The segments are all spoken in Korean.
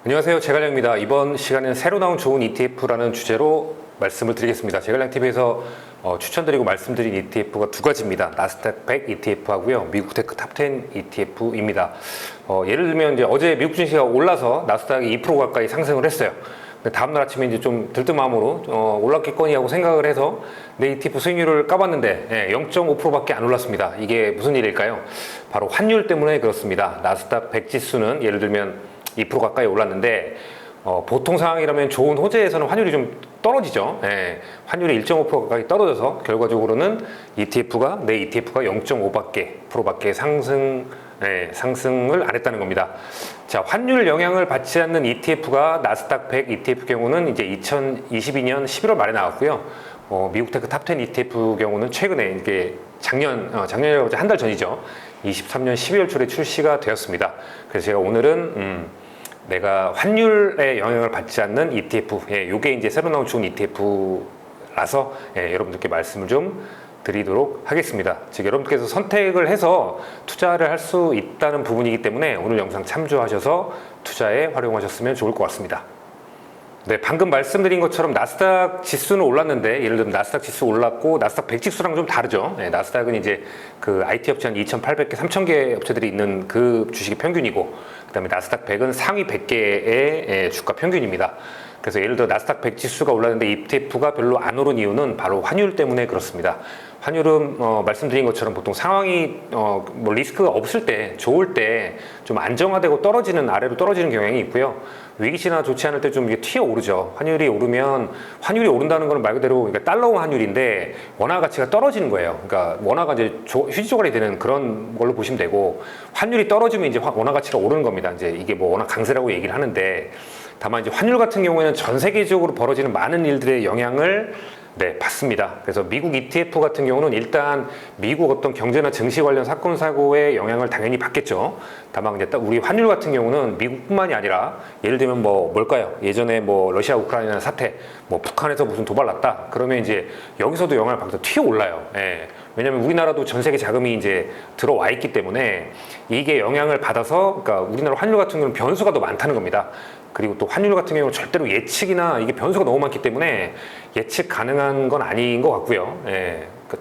안녕하세요. 제갈량입니다. 이번 시간에는 새로 나온 좋은 ETF라는 주제로 말씀을 드리겠습니다. 제갈량TV에서 추천드리고 말씀드린 ETF가 두 가지입니다. 나스닥 100 ETF 하고요. 미국 테크 탑10 ETF입니다. 예를 들면 이제 어제 미국 증시가 올라서 나스닥이 2% 가까이 상승을 했어요. 근데 다음날 아침에 이제 좀 들뜬 마음으로 올랐겠거니 하고 생각을 해서 내 ETF 수익률을 까봤는데 0.5%밖에 안 올랐습니다. 이게 무슨 일일까요? 바로 환율 때문에 그렇습니다. 나스닥 100 지수는 예를 들면 2% 가까이 올랐는데 보통 상황이라면 좋은 호재에서는 환율이 좀 떨어지죠. 환율이 1.5% 가까이 떨어져서 결과적으로는 내 ETF가 0.5%밖에 상승을 안 했다는 겁니다. 자, 환율 영향을 받지 않는 ETF가 나스닥 100 ETF 경우는 이제 2022년 11월 말에 나왔고요. 미국 테크 탑10 ETF 경우는 최근에 이게 작년이라고 한 달 전이죠. 23년 12월 초에 출시가 되었습니다. 그래서 제가 오늘은 내가 환율의 영향을 받지 않는 ETF, 요게 이제 새로 나온 좋은 ETF라서 여러분들께 말씀을 좀 드리도록 하겠습니다. 즉 여러분께서 선택을 해서 투자를 할 수 있다는 부분이기 때문에 오늘 영상 참조하셔서 투자에 활용하셨으면 좋을 것 같습니다. 네, 방금 말씀드린 것처럼 나스닥 지수는 올랐는데 예를 들면 나스닥 지수 올랐고 나스닥 100 지수랑 좀 다르죠. 나스닥은 이제 그 IT 업체 한 2,800개, 3,000개 업체들이 있는 그 주식의 평균이고 그다음에 나스닥 100은 상위 100개의 주가 평균입니다. 그래서 예를 들어 나스닥 100 지수가 올랐는데 ETF가 별로 안 오른 이유는 바로 환율 때문에 그렇습니다. 환율은 말씀드린 것처럼 보통 상황이 뭐 리스크가 없을 때, 좋을 때 좀 안정화되고 아래로 떨어지는 경향이 있고요. 위기시나 좋지 않을 때 좀 이게 튀어 오르죠. 환율이 오른다는 건 말 그대로 그러니까 달러 환율인데 원화 가치가 떨어지는 거예요. 그러니까 원화가 이제 휴지 조달이 되는 그런 걸로 보시면 되고 환율이 떨어지면 이제 원화 가치가 오르는 겁니다. 이제 이게 뭐 워낙 강세라고 얘기를 하는데 다만 이제 환율 같은 경우에는 전 세계적으로 벌어지는 많은 일들의 영향을 받습니다. 그래서 미국 ETF 같은 경우는 일단 미국 어떤 경제나 증시 관련 사건 사고의 영향을 당연히 받겠죠. 다만 이제 우리 환율 같은 경우는 미국뿐만이 아니라 예를 들면 뭘까요? 예전에 러시아 우크라이나 사태, 북한에서 무슨 도발 났다. 그러면 이제 여기서도 영향을 받아서 튀어 올라요. 왜냐하면 우리나라도 전 세계 자금이 이제 들어와 있기 때문에 이게 영향을 받아서 그러니까 우리나라 환율 같은 경우는 변수가 더 많다는 겁니다. 그리고 또 환율 같은 경우는 절대로 예측이나 이게 변수가 너무 많기 때문에 예측 가능한 건 아닌 것 같고요.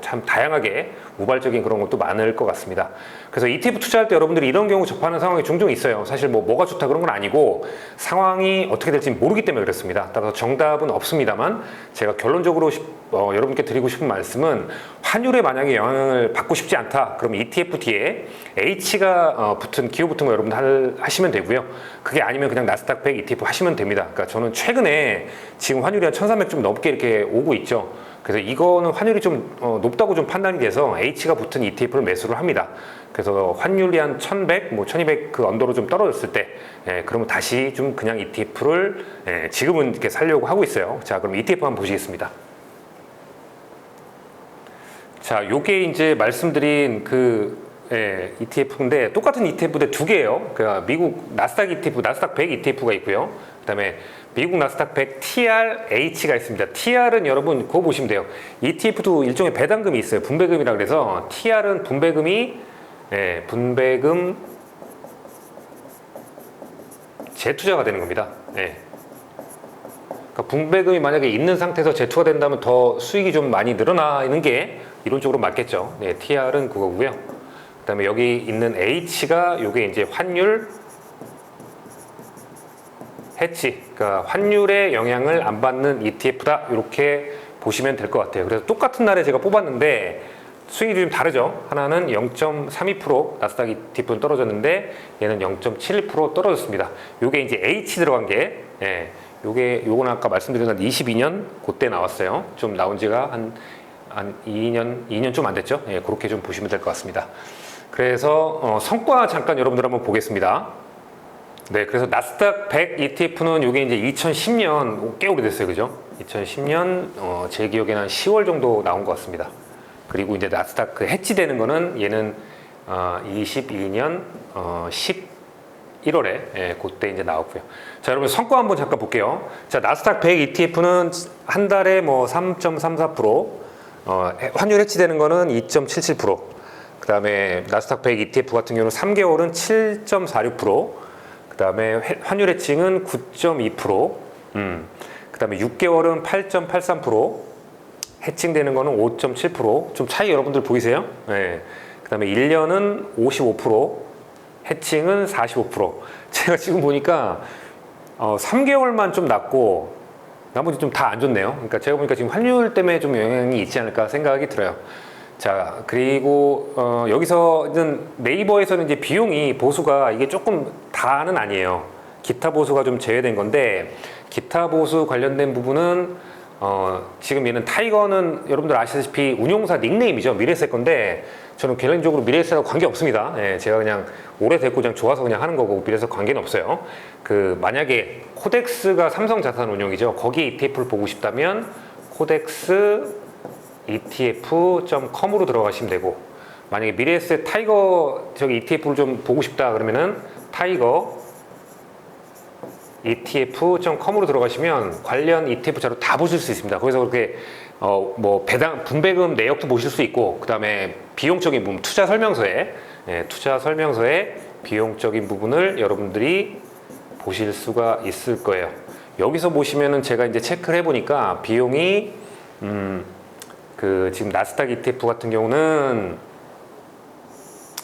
참 다양하게 우발적인 그런 것도 많을 것 같습니다. 그래서 ETF 투자할 때 여러분들이 이런 경우 접하는 상황이 종종 있어요. 사실 뭐가 좋다 그런 건 아니고 상황이 어떻게 될지 모르기 때문에 그렇습니다. 따라서 정답은 없습니다만 제가 결론적으로 여러분께 드리고 싶은 말씀은 환율에 만약에 영향을 받고 싶지 않다. 그럼 ETF 뒤에 H가 기호 붙은 거 여러분들 하시면 되고요. 그게 아니면 그냥 나스닥 100 ETF 하시면 됩니다. 그러니까 저는 최근에 지금 환율이 한 1,300 좀 넘게 이렇게 오고 있죠. 그래서 이거는 환율이 좀 높다고 좀 판단이 돼서 H가 붙은 ETF를 매수를 합니다. 그래서 환율이 한 1,100, 1,200 그 언더로 좀 떨어졌을 때, 그러면 다시 좀 그냥 ETF를 지금은 이렇게 살려고 하고 있어요. 자, 그럼 ETF 한번 보시겠습니다. 자, 요게 이제 말씀드린 ETF인데 똑같은 ETF인데 두 개예요. 그러니까 미국 나스닥 ETF, 나스닥 100 ETF가 있고요. 그다음에 미국 나스닥 100 TRH가 있습니다. TR은 여러분 그거 보시면 돼요. ETF도 일종의 배당금이 있어요. 분배금이라 그래서 TR은 분배금 재투자가 되는 겁니다. 그러니까 분배금이 만약에 있는 상태에서 재투자된다면 더 수익이 좀 많이 늘어나는 게 이론적으로 맞겠죠. TR은 그거고요. 그다음에 여기 있는 H가 요게 이제 환율 해치, 그러니까 환율의 영향을 안 받는 ETF다 이렇게 보시면 될 것 같아요. 그래서 똑같은 날에 제가 뽑았는데 수익이 좀 다르죠. 하나는 0.32% 나스닥 ETF는 떨어졌는데 얘는 0.71% 떨어졌습니다. 요게 이제 H 들어간 게 요거는 아까 말씀드린 22년 그때 나왔어요. 좀 나온 지가 한 2년 좀 안 됐죠. 그렇게 좀 보시면 될 것 같습니다. 그래서 성과 잠깐 여러분들 한번 보겠습니다. 그래서 나스닥 100 ETF는 이게 이제 2010년 꽤 오래됐어요, 그죠? 2010년 제 기억에는 한 10월 정도 나온 것 같습니다. 그리고 이제 나스닥 해치되는 거는 얘는 22년 11월에 그때 이제 나왔고요. 자, 여러분 성과 한번 잠깐 볼게요. 자, 나스닥 100 ETF는 한 달에 3.34%, 환율 해치되는 거는 2.77%. 그 다음에 나스닥 100 ETF 같은 경우는 3개월은 7.46%, 그 다음에 환율 해칭은 9.2%, 그 다음에 6개월은 8.83%, 해칭되는 거는 5.7%, 좀 차이 여러분들 보이세요? 네. 그 다음에 1년은 55%, 해칭은 45%. 제가 지금 보니까 3개월만 좀 낮고 나머지 좀 다 안 좋네요. 그러니까 제가 보니까 지금 환율 때문에 좀 영향이 있지 않을까 생각이 들어요. 자, 그리고 여기서는 네이버에서는 이제 비용이 보수가 이게 조금 다는 아니에요. 기타 보수가 좀 제외된 건데, 기타 보수 관련된 부분은 지금 얘는 타이거는 여러분들 아시다시피 운용사 닉네임이죠. 미래세 건데 저는 개인적으로 미래세하고 관계 없습니다. 예, 제가 그냥 오래됐고 그냥 좋아서 그냥 하는 거고 미래세 관계는 없어요. 그 만약에 코덱스가 삼성자산운용이죠. 거기 ETF를 보고 싶다면 코덱스 ETF.com으로 들어가시면 되고, 만약에 미래에셋 타이거 저기 ETF를 좀 보고 싶다 그러면은 타이거 ETF.com으로 들어가시면 관련 ETF 자료 다 보실 수 있습니다. 거기서 그렇게 뭐 배당 분배금 내역도 보실 수 있고, 그 다음에 비용적인 부분 투자 설명서에 투자 설명서에 비용적인 부분을 여러분들이 보실 수가 있을 거예요. 여기서 보시면은 제가 이제 체크를 해보니까 비용이 그 지금 나스닥 ETF 같은 경우는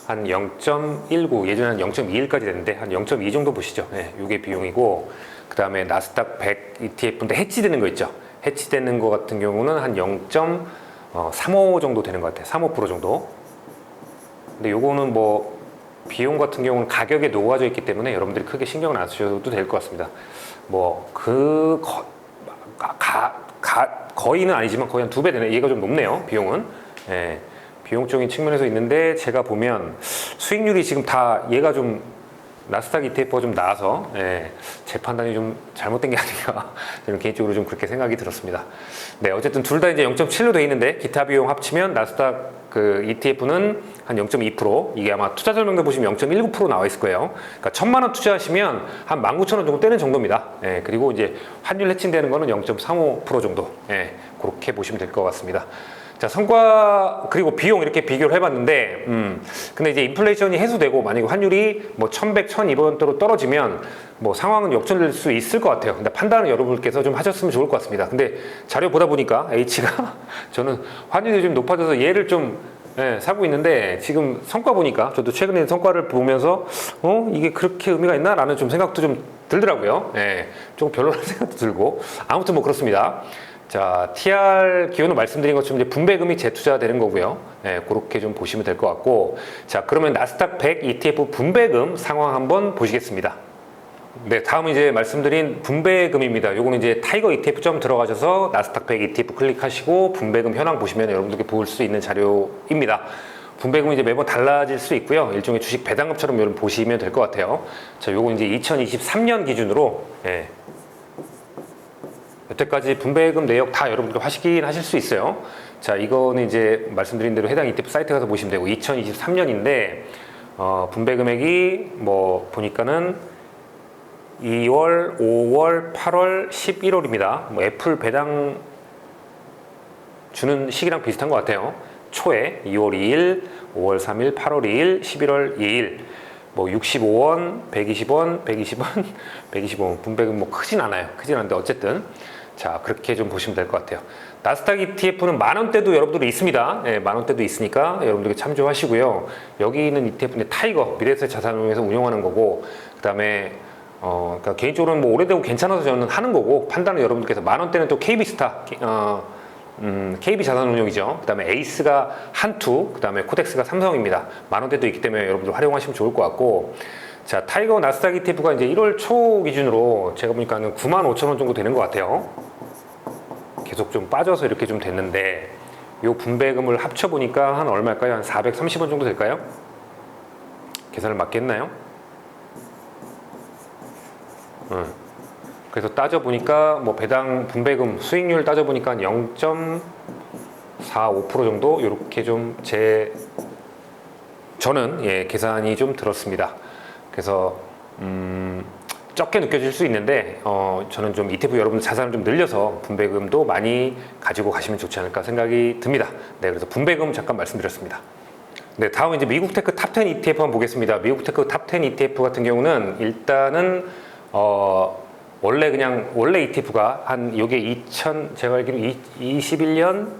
한 0.19, 예전에 한 0.21까지 됐는데 한 0.2 정도 보시죠. 네, 이게 비용이고, 그 다음에 나스닥 100 ETF인데 해치되는 거 있죠. 해치되는 거 같은 경우는 한 0.35 정도 되는 것 같아요. 35% 정도. 근데 요거는 뭐 비용 같은 경우는 가격에 녹아져 있기 때문에 여러분들이 크게 신경을 안 쓰셔도 될 것 같습니다. 뭐 거의는 아니지만 거의 한 2배 되네. 얘가 좀 높네요. 비용은. 예, 비용적인 측면에서 있는데, 제가 보면 수익률이 지금 다 얘가 좀 나스닥 ETF가 좀 나아서 제 판단이 좀 잘못된 게 아닌가 저는 개인적으로 좀 그렇게 생각이 들었습니다. 네, 어쨌든 둘 다 이제 0.7로 돼 있는데 기타 비용 합치면 나스닥 그 ETF는 한 0.2%, 이게 아마 투자 설명도 보시면 0.19% 나와 있을 거예요. 그러니까 1,000만 원 투자하시면 한 19,000원 정도 떼는 정도입니다. 그리고 이제 환율 해칭되는 거는 0.35% 정도, 그렇게 보시면 될 것 같습니다. 자, 성과 그리고 비용 이렇게 비교를 해봤는데, 근데 이제 인플레이션이 해소되고 만약에 환율이 뭐 1,100, 1,200원대로 떨어지면 뭐 상황은 역전될 수 있을 것 같아요. 근데 판단은 여러분께서 좀 하셨으면 좋을 것 같습니다. 근데 자료 보다 보니까 H가 저는 환율이 좀 높아져서 얘를 좀 사고 있는데, 지금 성과 보니까 저도 최근에 성과를 보면서 이게 그렇게 의미가 있나? 라는 좀 생각도 좀 들더라고요. 조금 별로라는 생각도 들고, 아무튼 뭐 그렇습니다. 자, TR 기호는 말씀드린 것처럼 이제 분배금이 재투자되는 거고요. 그렇게 좀 보시면 될 것 같고, 자, 그러면 나스닥 100 ETF 분배금 상황 한번 보시겠습니다. 네, 다음은 이제 말씀드린 분배금입니다. 요거는 이제 타이거 ETF 들어가셔서 나스닥 100 ETF 클릭하시고 분배금 현황 보시면 여러분들께 볼 수 있는 자료입니다. 분배금이 이제 매번 달라질 수 있고요. 일종의 주식 배당금처럼 여러분 보시면 될 것 같아요. 자, 요거 이제 2023년 기준으로 여태까지 분배금 내역 다 여러분들 확인하실 수 있어요. 자, 이거는 이제 말씀드린 대로 해당 ETF 사이트 가서 보시면 되고, 2023년인데 분배 금액이 뭐 보니까는 2월, 5월, 8월, 11월입니다. 뭐 애플 배당 주는 시기랑 비슷한 것 같아요. 초에 2월 2일, 5월 3일, 8월 2일, 11월 2일. 뭐 65원, 120원, 120원, 125원. 분배금 뭐 크진 않아요. 크진 않은데 어쨌든 자, 그렇게 좀 보시면 될 것 같아요. 나스닥 ETF는 만원대도 여러분들이 있습니다. 만원대도 있으니까 여러분들이 참조하시고요. 여기 있는 ETF는 타이거, 미래에셋 자산운용에서 운영하는 거고, 그 다음에 그러니까 개인적으로는 뭐 오래되고 괜찮아서 저는 하는 거고, 판단은 여러분들께서, 만원대는 또 KB스타, KB자산운용이죠. 그 다음에 에이스가 한투, 그 다음에 코덱스가 삼성입니다. 만원대도 있기 때문에 여러분들 활용하시면 좋을 것 같고, 자, 타이거 나스닥 ETF가 이제 1월 초 기준으로 제가 보니까는 95,000원 정도 되는 것 같아요. 계속 좀 빠져서 이렇게 좀 됐는데, 요 분배금을 합쳐보니까 한 얼마일까요? 한 430원 정도 될까요? 계산을 맞겠나요? 그래서 따져보니까 뭐 배당 분배금 수익률 따져보니까 0.45% 정도 이렇게 좀 저는 계산이 좀 들었습니다. 그래서 적게 느껴질 수 있는데 저는 좀 ETF 여러분 자산을 좀 늘려서 분배금도 많이 가지고 가시면 좋지 않을까 생각이 듭니다. 네, 그래서 분배금 잠깐 말씀드렸습니다. 네, 다음 이제 미국 테크 탑10 ETF 한번 보겠습니다. 미국 테크 탑10 ETF 같은 경우는 일단은 원래 ETF가 한 요게 제가 알기로 21년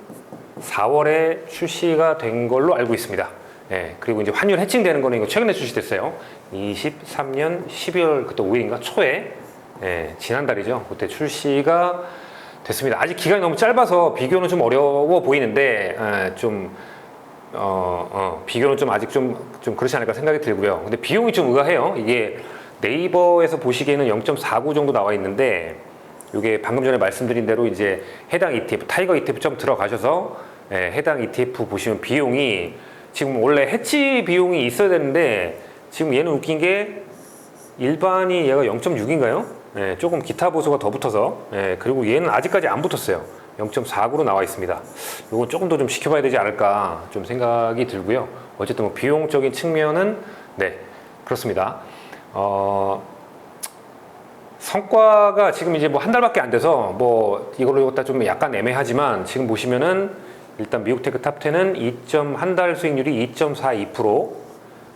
4월에 출시가 된 걸로 알고 있습니다. 예, 그리고 이제 환율 해칭되는 거는 이거 최근에 출시됐어요. 23년 12월 그때 5일인가 초에 지난달이죠. 그때 출시가 됐습니다. 아직 기간이 너무 짧아서 비교는 좀 어려워 보이는데 비교는 좀 아직 좀 그렇지 않을까 생각이 들고요. 근데 비용이 좀 의아해요. 이게 네이버에서 보시기에는 0.49 정도 나와 있는데 이게 방금 전에 말씀드린 대로 이제 해당 ETF, 타이거 ETF 좀 들어가셔서 해당 ETF 보시면 비용이 지금 원래 해치 비용이 있어야 되는데 지금 얘는 웃긴 게 일반이 얘가 0.6인가요? 조금 기타 보수가 더 붙어서 그리고 얘는 아직까지 안 붙었어요. 0.49로 나와 있습니다. 이건 조금 더 좀 지켜봐야 되지 않을까 좀 생각이 들고요. 어쨌든 뭐 비용적인 측면은 그렇습니다. 성과가 지금 이제 뭐 한 달밖에 안 돼서 뭐 이걸로 갖다 좀 약간 애매하지만 지금 보시면은 일단 미국 테크 탑10은 한 달 수익률이 2.42%,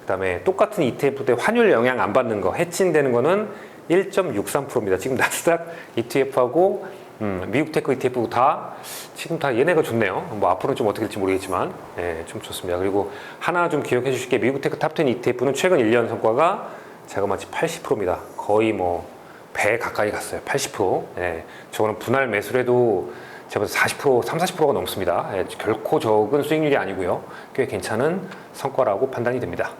그다음에 똑같은 ETF 때 환율 영향 안 받는 거 해칭되는 거는 1.63%입니다. 지금 나스닥 ETF하고 미국 테크 ETF 지금 다 얘네가 좋네요. 뭐 앞으로는 좀 어떻게 될지 모르겠지만 좀 좋습니다. 그리고 하나 좀 기억해 주실 게 미국 테크 탑10 ETF는 최근 1년 성과가 자그마치 80%입니다. 거의 뭐 배 가까이 갔어요. 80%. 저거는 분할 매수를 해도 제가 40%, 40%가 넘습니다. 결코 적은 수익률이 아니고요. 꽤 괜찮은 성과라고 판단이 됩니다.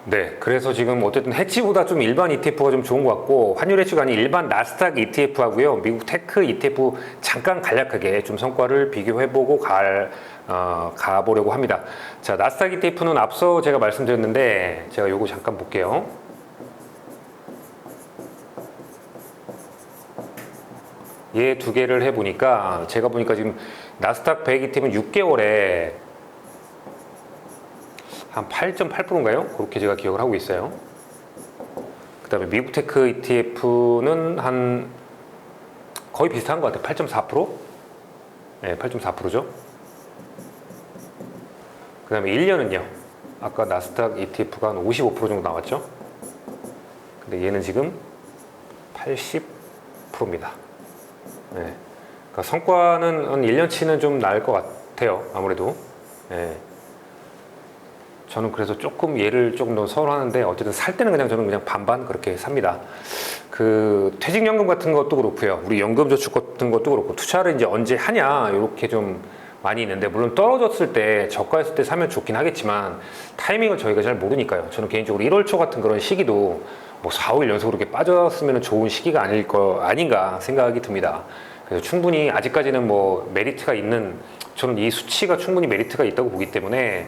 네, 그래서 지금 어쨌든 해치보다 좀 일반 ETF가 좀 좋은 것 같고, 환율 해치가 아닌 일반 나스닥 ETF하고요, 미국 테크 ETF 잠깐 간략하게 좀 성과를 비교해보고 가보려고 합니다. 자, 나스닥 ETF는 앞서 제가 말씀드렸는데, 제가 요거 잠깐 볼게요. 얘 두 개를 해보니까, 제가 보니까 지금 나스닥 100 ETF는 6개월에 한 8.8%인가요? 그렇게 제가 기억을 하고 있어요. 그 다음에 미국 테크 ETF는 한 거의 비슷한 것 같아요. 8.4%? 네, 8.4%죠. 그 다음에 1년은요. 아까 나스닥 ETF가 한 55% 정도 나왔죠. 근데 얘는 지금 80%입니다. 네. 그러니까 성과는 한 1년치는 좀 나을 것 같아요. 아무래도. 네. 저는 그래서 조금 얘를 조금 더 선호하는데 어쨌든 살 때는 저는 그냥 반반 그렇게 삽니다. 그 퇴직연금 같은 것도 그렇고요. 우리 연금저축 같은 것도 그렇고 투자를 이제 언제 하냐 이렇게 좀 많이 있는데 물론 떨어졌을 때 저가였을 때 사면 좋긴 하겠지만 타이밍을 저희가 잘 모르니까요. 저는 개인적으로 1월 초 같은 그런 시기도 뭐 4, 5일 연속으로 이렇게 빠졌으면 좋은 시기가 아닌가 생각이 듭니다. 그래서 충분히 아직까지는 뭐 메리트가 있는, 저는 이 수치가 충분히 메리트가 있다고 보기 때문에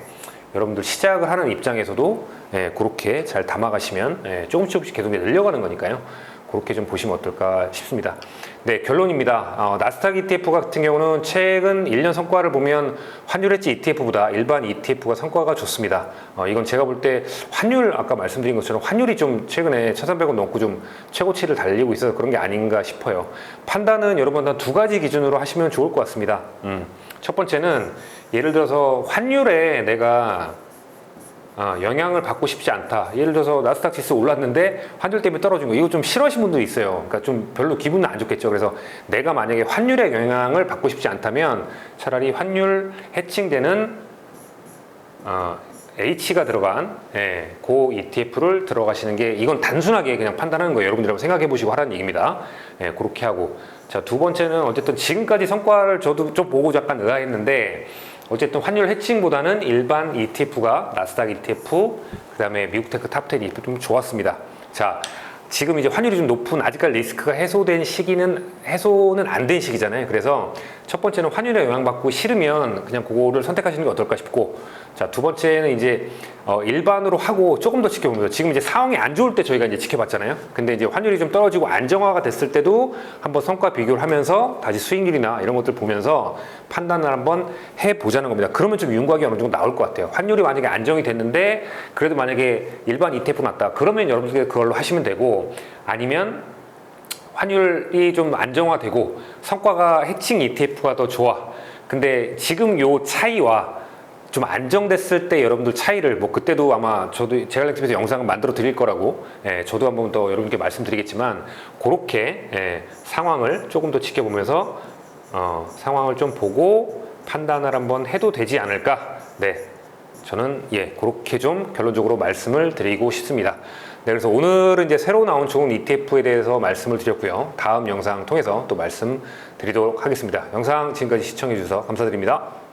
여러분들 시작을 하는 입장에서도 그렇게 잘 담아가시면 조금씩 계속 늘려가는 거니까요. 그렇게 좀 보시면 어떨까 싶습니다. 네, 결론입니다. 나스닥 ETF 같은 경우는 최근 1년 성과를 보면 환율 해지 ETF보다 일반 ETF가 성과가 좋습니다. 이건 제가 볼 때 환율, 아까 말씀드린 것처럼 환율이 좀 최근에 1,300원 넘고 좀 최고치를 달리고 있어서 그런 게 아닌가 싶어요. 판단은 여러분 한 두 가지 기준으로 하시면 좋을 것 같습니다. 첫 번째는 예를 들어서 환율에 내가 영향을 받고 싶지 않다. 예를 들어서 나스닥 지수 올랐는데 환율 때문에 떨어진 거, 이거 좀 싫어하시는 분도 있어요. 그러니까 좀 별로 기분은 안 좋겠죠. 그래서 내가 만약에 환율의 영향을 받고 싶지 않다면 차라리 환율 해칭되는 H가 들어간 고 ETF를 들어가시는 게, 이건 단순하게 그냥 판단하는 거예요. 여러분들 한번 생각해 보시고 하라는 얘기입니다. 그렇게 하고, 자, 두 번째는 어쨌든 지금까지 성과를 저도 좀 보고 약간 의아했는데 어쨌든 환율 해칭보다는 일반 ETF가 나스닥 ETF, 그 다음에 미국 테크 탑10 ETF 좀 좋았습니다. 자, 지금 이제 환율이 좀 높은, 아직까지 리스크가 해소는 안 된 시기잖아요. 그래서 첫 번째는 환율에 영향받고 싫으면 그냥 그거를 선택하시는 게 어떨까 싶고, 자, 두 번째는 이제 일반으로 하고 조금 더 지켜보면서, 지금 이제 상황이 안 좋을 때 저희가 이제 지켜봤잖아요. 근데 이제 환율이 좀 떨어지고 안정화가 됐을 때도 한번 성과 비교를 하면서 다시 수익률이나 이런 것들 보면서 판단을 한번 해보자는 겁니다. 그러면 좀 윤곽이 어느 정도 나올 것 같아요. 환율이 만약에 안정이 됐는데 그래도 만약에 일반 ETF 났다, 그러면 여러분들 그걸로 하시면 되고, 아니면 환율이 좀 안정화되고 성과가 해칭 ETF가 더 좋아. 근데 지금 요 차이와 좀 안정됐을 때 여러분들 차이를 뭐 그때도 아마 저도 제갈량TV에서 영상을 만들어 드릴 거라고 저도 한번 더 여러분께 말씀드리겠지만 그렇게 상황을 조금 더 지켜보면서 상황을 좀 보고 판단을 한번 해도 되지 않을까. 네, 저는 그렇게 좀 결론적으로 말씀을 드리고 싶습니다. 네, 그래서 오늘은 이제 새로 나온 좋은 ETF에 대해서 말씀을 드렸고요. 다음 영상 통해서 또 말씀 드리도록 하겠습니다. 영상 지금까지 시청해 주셔서 감사드립니다.